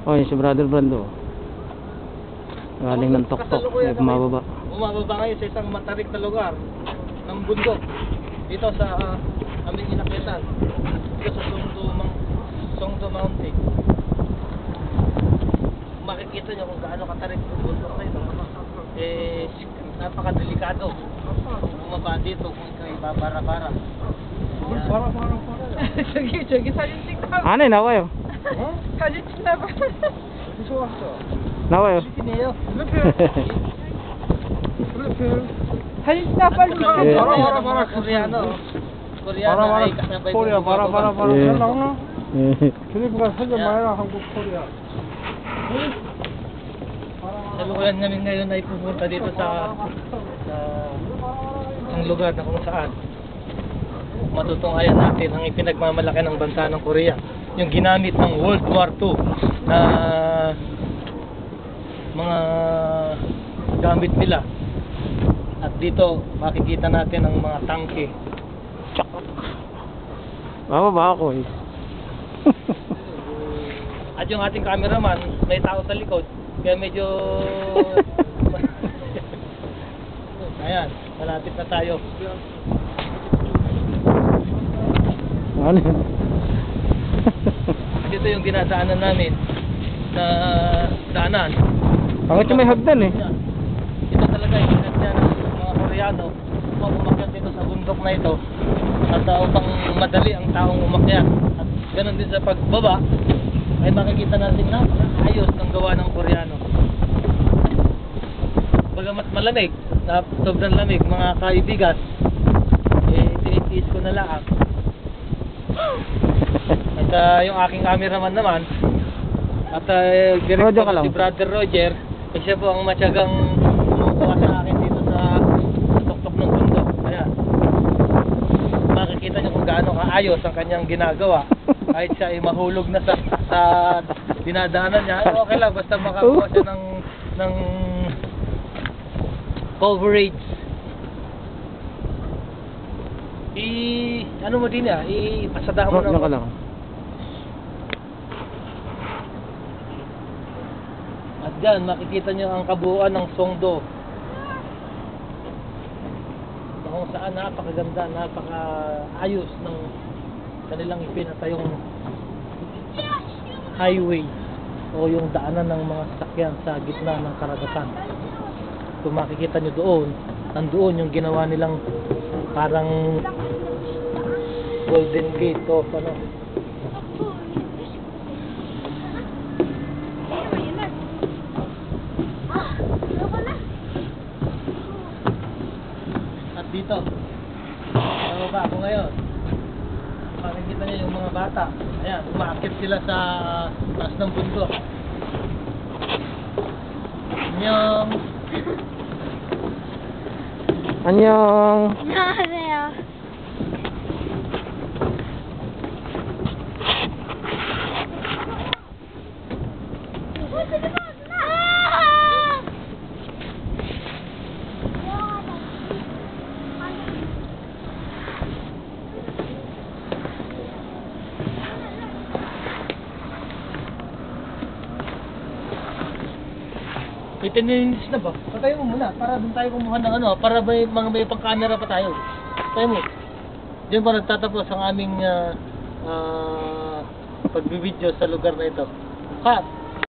Oh, yun si Brother Brando. Galing ng Toktok, may bumababa. Bumababa ngayon sa isang matarik na lugar ng bundok. Dito sa aming inakyatan. Dito sa Songdo Mountain. Makikita nyo kung gaano katarik yung bundok na ito. Eh, napakadelikado. Bumaba dito kung ikaw ibabara-bara. 저기 사진 찍나 봐. 안에 나와요. 사진 찍나 봐. 나와요. Chikineyo. 사진 찍나 빨리. 예. Koreano. Koreano ay kasabay 코리아 바라 예. 잘 나오나? 예. 필리핀가 사진 많이 나 한국 코리아. Salukuyan namin ngayon ay pupunta dito sa isang lugar na kung saan matutunghayan natin ang ipinagmamalaki ng bansa ng Korea, yung ginamit ng World War II na mga gamit nila. At dito makikita natin ang mga tangke. Bababa ako eh. At yung ating cameraman, may tao sa likod, kaya medyo ayan, malapit na tayo. Ano yun? Dito yung dinadaanan namin na daanan. Bakit yung may hagdan eh? Ito talaga yung sinadya ng mga Koreano upang umakyat dito sa bundok na ito at upang madali ang taong umakyat. At ganoon din sa pagbaba ay makikita natin na ayos ng gawa ng Koreano. Bagamat malamig, na sobrang lamig mga kaibigan, eh tinitiis ko na lang. At yung aking cameraman naman at director si Brother Roger, eh, siya po ang matyagang kumukuha sa akin dito sa tuktok ng bundok. Ayan, makikita nyo kung gaano kaayos ang kanyang ginagawa. Kahit siya ay mahulog na sa dinadaanan niya, ay okay lang basta makakuha siya ng coverage. Ano mo din ipasadahan mo Ka lang. At dyan makikita nyo ang kabuuan ng Songdo, kung saan napakaganda, napakaayos ng kanilang ipinatayong highway o yung daanan ng mga sasakyan sa gitna ng karagatan. Kung makikita nyo doon, nandoon yung ginawa nilang parang Golden Gate o ano. At dito, nababa ako ngayon. Makikita niyo yung mga bata. Ayan, umaakit sila sa taas ng bundok. Anyong! 안녕. 안녕하세요. May 10 minutes na ba? Patayo mo muna, para doon tayo kumuha ng ano, para may pang camera pa tayo. Tayo mo. Diyan pa nagtatapos ang aming pagbibideo sa lugar na ito. Cut!